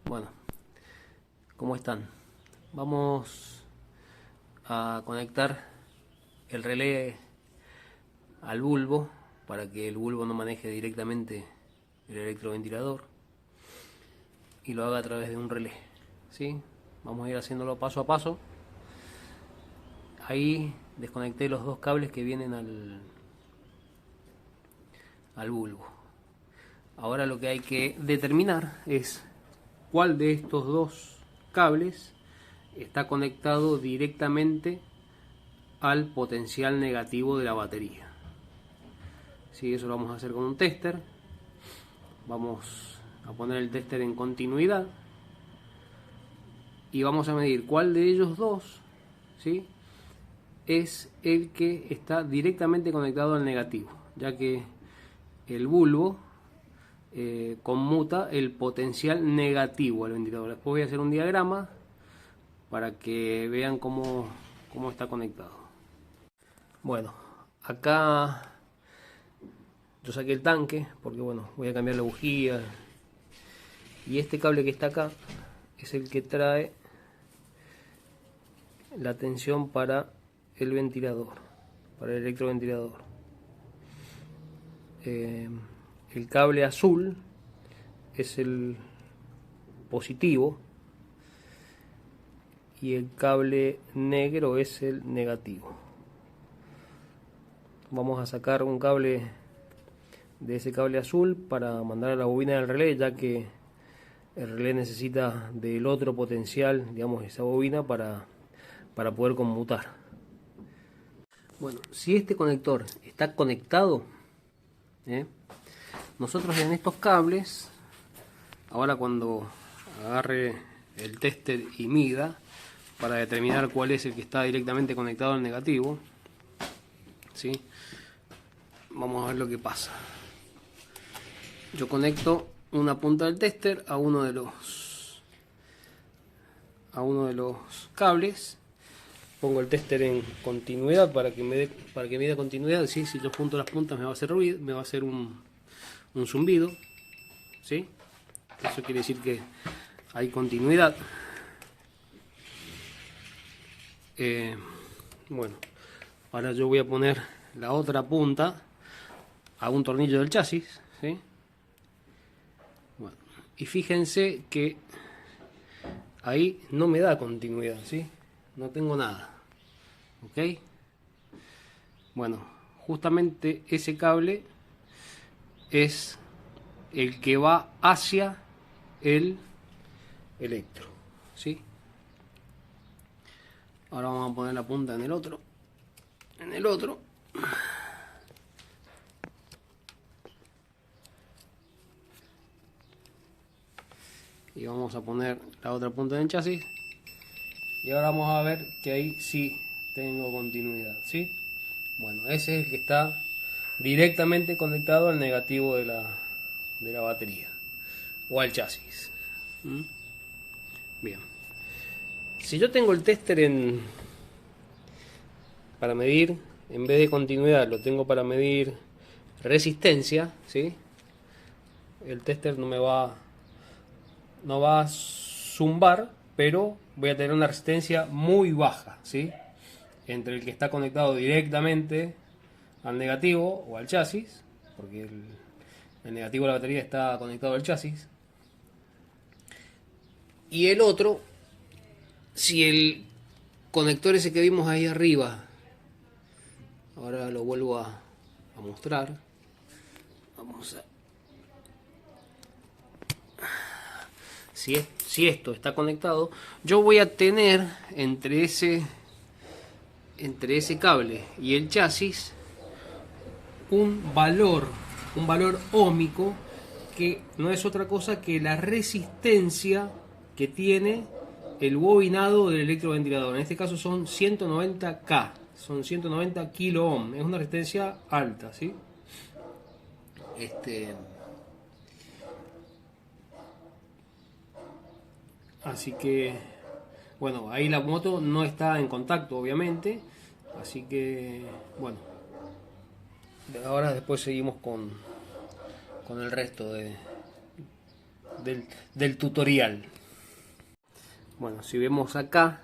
Bueno, ¿cómo están? Vamos a conectar el relé al bulbo para que el bulbo no maneje directamente el electroventilador y lo haga a través de un relé. ¿Sí? Vamos a ir haciéndolo paso a paso. Ahí desconecté los dos cables que vienen al bulbo. Ahora lo que hay que determinar es cuál de estos dos cables está conectado directamente al potencial negativo de la batería. Sí, eso lo vamos a hacer con un tester. Vamos a poner el tester en continuidad y vamos a medir cuál de ellos dos, ¿sí?, es el que está directamente conectado al negativo, ya que el bulbo conmuta el potencial negativo al ventilador. Después voy a hacer un diagrama para que vean cómo está conectado. Bueno, acá yo saqué el tanque porque bueno, voy a cambiar la bujía, y este cable que está acá es el que trae la tensión para el ventilador, para el electroventilador. El cable azul es el positivo y el cable negro es el negativo. Vamos a sacar un cable de ese cable azul para mandar a la bobina del relé, ya que el relé necesita del otro potencial, digamos, esa bobina para poder conmutar. Bueno, si este conector está conectado, nosotros en estos cables, ahora cuando agarre el tester y mida para determinar cuál es el que está directamente conectado al negativo, ¿sí?, vamos a ver lo que pasa. Yo conecto una punta del tester a uno de los cables, pongo el tester en continuidad para que mida continuidad. ¿Sí? Si yo junto las puntas me va a hacer ruido, me va a hacer un zumbido, ¿sí? Eso quiere decir que hay continuidad. Bueno, ahora yo voy a poner la otra punta a un tornillo del chasis, ¿sí? Bueno, y fíjense que ahí no me da continuidad, ¿sí? No tengo nada, ¿ok? Bueno, justamente ese cable es el que va hacia el electro, ¿sí? Ahora vamos a poner la punta en el otro. Y vamos a poner la otra punta en el chasis. Y ahora vamos a ver que ahí sí tengo continuidad, ¿sí? Bueno, ese es el que está directamente conectado al negativo de la batería o al chasis. Bien. Si yo tengo el tester para medir, en vez de continuidad, lo tengo para medir resistencia, ¿sí? El tester no va a zumbar, pero voy a tener una resistencia muy baja, ¿sí?, entre el que está conectado directamente al negativo o al chasis, porque el negativo de la batería está conectado al chasis, y el otro, si el conector ese que vimos ahí arriba, ahora lo vuelvo a mostrar, vamos a, si esto está conectado, yo voy a tener entre ese cable y el chasis un valor óhmico que no es otra cosa que la resistencia que tiene el bobinado del electroventilador. En este caso son 190K, son 190 kilo ohm, es una resistencia alta, ¿sí? Así que, bueno, ahí la moto no está en contacto, obviamente, así que, bueno, ahora después seguimos con el resto del tutorial. Bueno, si vemos acá,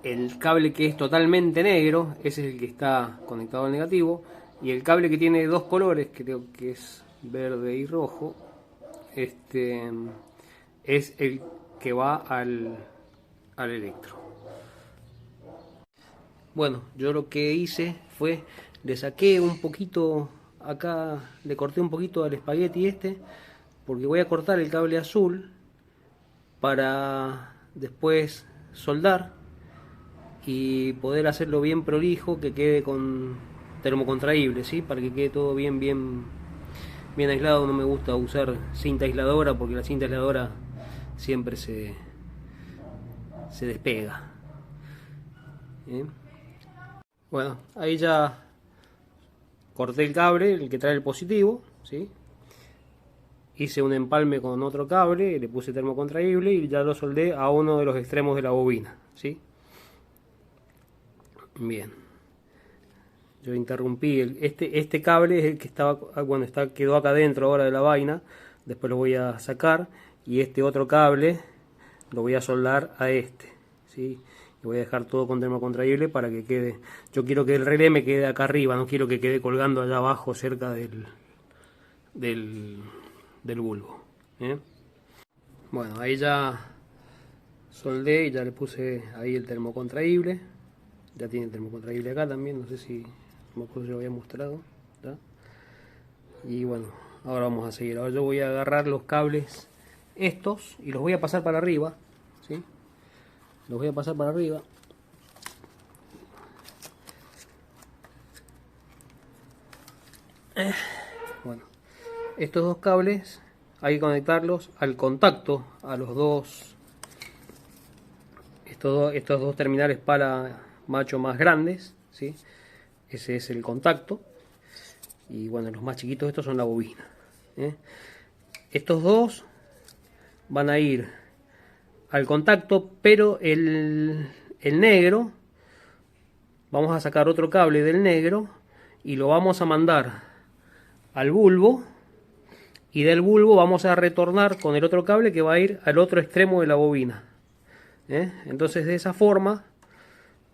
el cable que es totalmente negro, ese es el que está conectado al negativo, y el cable que tiene dos colores, creo que es verde y rojo, es el que va al electro. Bueno, yo lo que hice fue, le saqué un poquito, acá le corté un poquito al espagueti porque voy a cortar el cable azul para después soldar y poder hacerlo bien prolijo, que quede con termocontraíble, ¿sí? Para que quede todo bien aislado. No me gusta usar cinta aisladora porque la cinta aisladora siempre se despega. Bueno, ahí ya corté el cable, el que trae el positivo, ¿sí? Hice un empalme con otro cable, le puse termocontraíble y ya lo soldé a uno de los extremos de la bobina, ¿sí? Bien. Yo interrumpí, este cable es el que estaba, bueno, quedó acá dentro ahora de la vaina, después lo voy a sacar, y este otro cable lo voy a soldar a ¿sí? Y voy a dejar todo con termocontraíble para que quede, yo quiero que el relé me quede acá arriba, no quiero que quede colgando allá abajo cerca del bulbo. Bueno, ahí ya soldé y ya le puse ahí el termocontraíble, ya tiene el termocontraíble acá también, no sé si me acuerdo si lo había mostrado, ¿tá? Y bueno, ahora vamos a seguir. Ahora yo voy a agarrar los cables estos y los voy a pasar para arriba, ¿sí? Los voy a pasar para arriba. Bueno, estos dos cables hay que conectarlos al contacto, a los dos, estos dos terminales para macho más grandes, ¿sí? Ese es el contacto. Y bueno, los más chiquitos estos son la bobina. Estos dos van a ir al contacto, pero el negro, vamos a sacar otro cable del negro y lo vamos a mandar al bulbo, y del bulbo vamos a retornar con el otro cable que va a ir al otro extremo de la bobina. Entonces de esa forma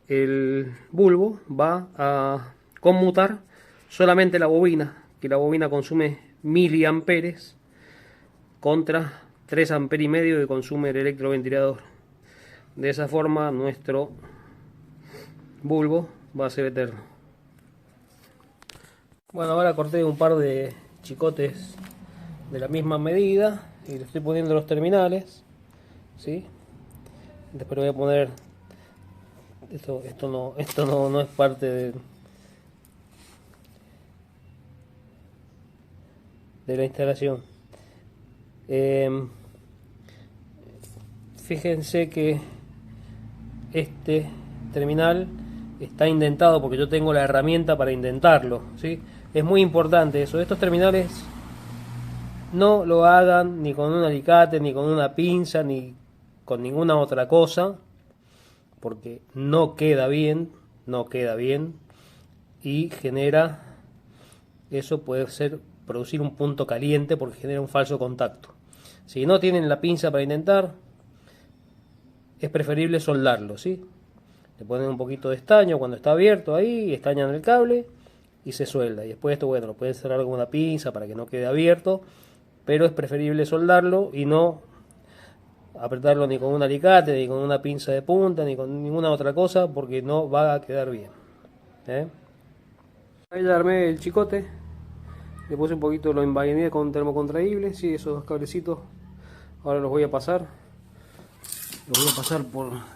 el bulbo va a conmutar solamente la bobina, que la bobina consume miliamperes contra 3 amperes y medio que consume el electroventilador. De esa forma nuestro bulbo va a ser eterno. Bueno, ahora corté un par de chicotes de la misma medida y le estoy poniendo los terminales, ¿sí? Después voy a poner esto no es parte de la instalación. Fíjense que este terminal está indentado porque yo tengo la herramienta para indentarlo, ¿sí? Es muy importante eso. Estos terminales no lo hagan ni con un alicate, ni con una pinza, ni con ninguna otra cosa, porque no queda bien y genera, eso puede producir un punto caliente porque genera un falso contacto. Si no tienen la pinza para intentar, es preferible soldarlo, ¿sí? Le ponen un poquito de estaño cuando está abierto ahí, estañan el cable y se suelda. Y después esto, bueno, lo pueden cerrar con una pinza para que no quede abierto, pero es preferible soldarlo y no apretarlo ni con un alicate, ni con una pinza de punta, ni con ninguna otra cosa, porque no va a quedar bien. Ahí ya armé el chicote, le puse un poquito, lo envainé con termocontraíble, sí, esos dos cablecitos, ahora los voy a pasar.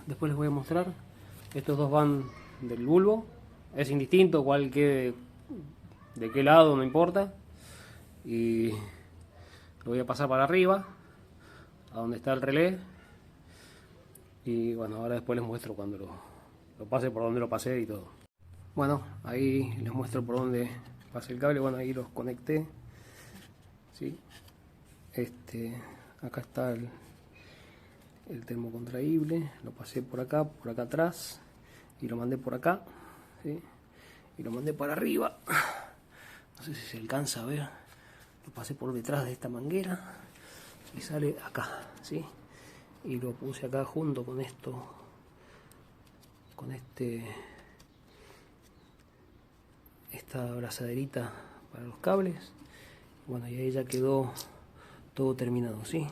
Después les voy a mostrar. Estos dos van del bulbo, es indistinto cuál quede de qué lado, no importa. Y lo voy a pasar para arriba, a donde está el relé. Y bueno, ahora después les muestro cuando lo pase, por donde lo pasé y todo. Bueno, ahí les muestro por donde pasé el cable. Bueno, ahí los conecté, ¿sí? Acá está el termocontraíble, lo pasé por acá atrás y lo mandé por acá, ¿sí? Y lo mandé para arriba, no sé si se alcanza a ver, lo pasé por detrás de esta manguera y sale acá, ¿sí? Y lo puse acá junto con esto, con esta abrazaderita para los cables. Bueno, y ahí ya quedó todo terminado, ¿sí?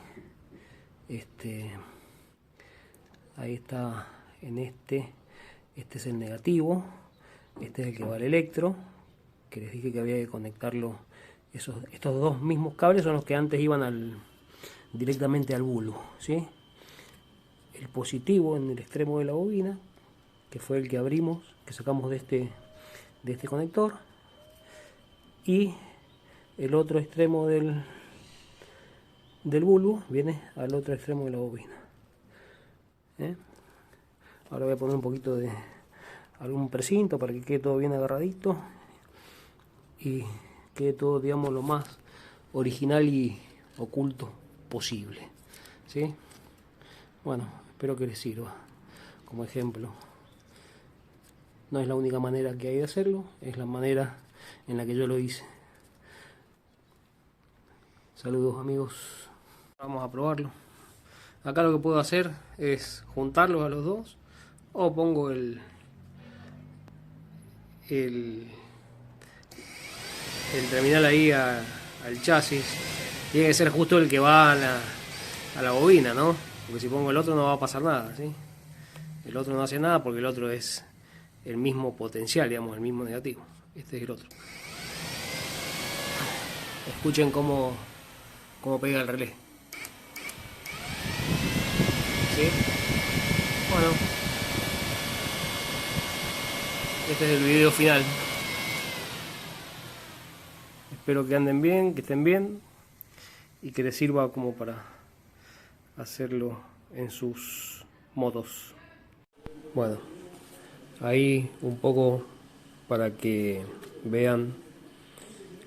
Ahí está en este es el negativo, este es el que va al electro, que les dije que había que conectarlo. Estos dos mismos cables son los que antes iban directamente al bulbo, ¿sí? El positivo en el extremo de la bobina, que fue el que abrimos, que sacamos de este conector, y el otro extremo del bulbo viene al otro extremo de la bobina. Ahora voy a poner un poquito de algún precinto para que quede todo bien agarradito y quede todo, digamos, lo más original y oculto posible, ¿sí? Bueno, espero que les sirva como ejemplo. No es la única manera que hay de hacerlo, es la manera en la que yo lo hice. Saludos, amigos. Vamos a probarlo. Acá lo que puedo hacer es juntarlos a los dos, o pongo el terminal ahí al chasis. Tiene que ser justo el que va a la bobina, ¿no? Porque si pongo el otro no va a pasar nada, ¿sí? El otro no hace nada porque el otro es el mismo potencial, digamos, el mismo negativo. Este es el otro. Escuchen cómo pega el relé. ¿Sí? Bueno, este es el video final. Espero que anden bien, que estén bien y que les sirva como para hacerlo en sus motos. Bueno, ahí un poco para que vean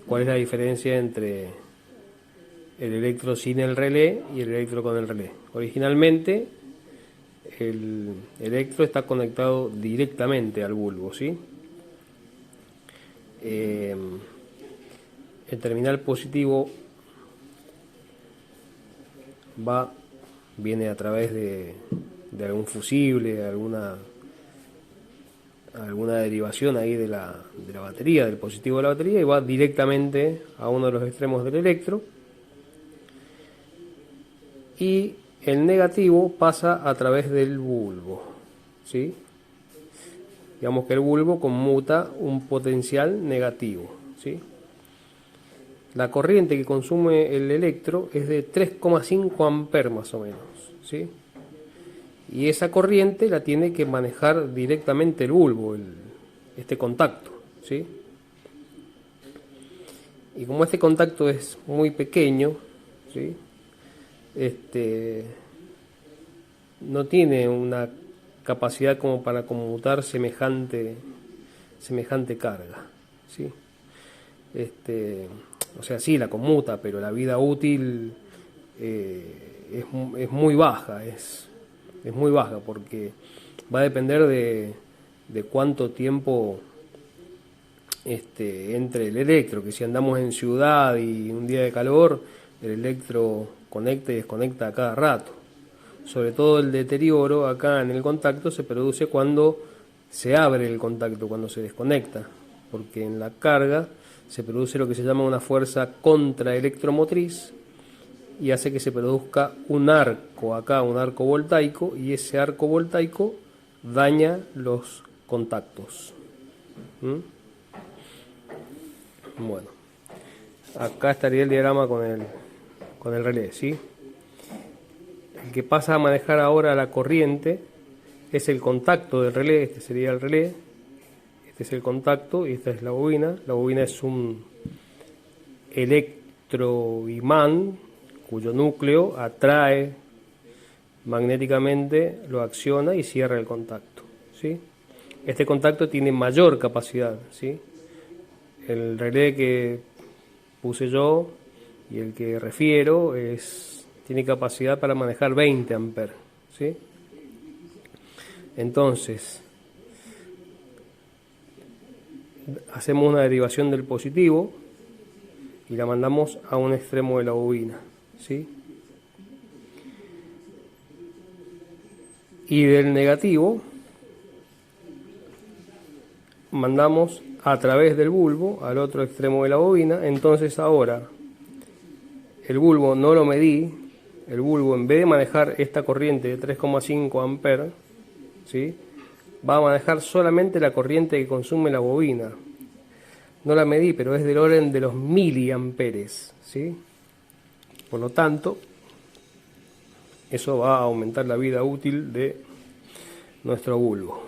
cuál es la diferencia entre el electro sin el relé y el electro con el relé. Originalmente el electro está conectado directamente al bulbo, ¿sí? El terminal positivo viene a través de algún fusible, alguna derivación ahí de la batería, del positivo de la batería, y va directamente a uno de los extremos del electro. Y el negativo pasa a través del bulbo, ¿sí? Digamos que el bulbo conmuta un potencial negativo, ¿sí? La corriente que consume el electro es de 3,5 amperes más o menos, ¿sí? Y esa corriente la tiene que manejar directamente el bulbo, este contacto, ¿sí? Y como este contacto es muy pequeño, ¿sí? No tiene una capacidad como para conmutar semejante carga, ¿sí? O sea, sí la conmuta, pero la vida útil es muy baja, es muy baja, porque va a depender de cuánto tiempo entre el electro, que si andamos en ciudad y un día de calor, el electro conecta y desconecta a cada rato. Sobre todo el deterioro acá en el contacto se produce cuando se abre el contacto, cuando se desconecta, porque en la carga se produce lo que se llama una fuerza contraelectromotriz y hace que se produzca un arco acá, un arco voltaico, y ese arco voltaico daña los contactos. Bueno, acá estaría el diagrama con el relé, ¿sí? El que pasa a manejar ahora la corriente es el contacto del relé. Este sería el relé, este es el contacto y esta es la bobina. La bobina es un electroimán cuyo núcleo atrae magnéticamente, lo acciona y cierra el contacto, ¿sí? Este contacto tiene mayor capacidad, ¿sí? El relé que puse yo y el que refiero tiene capacidad para manejar 20 amperes, ¿sí? Entonces, hacemos una derivación del positivo y la mandamos a un extremo de la bobina, ¿sí? y del negativo mandamos a través del bulbo al otro extremo de la bobina. Entonces ahora el bulbo no lo medí, el bulbo en vez de manejar esta corriente de 3,5 amperes, ¿sí?, va a manejar solamente la corriente que consume la bobina. No la medí, pero es del orden de los miliamperes, ¿sí? Por lo tanto, eso va a aumentar la vida útil de nuestro bulbo.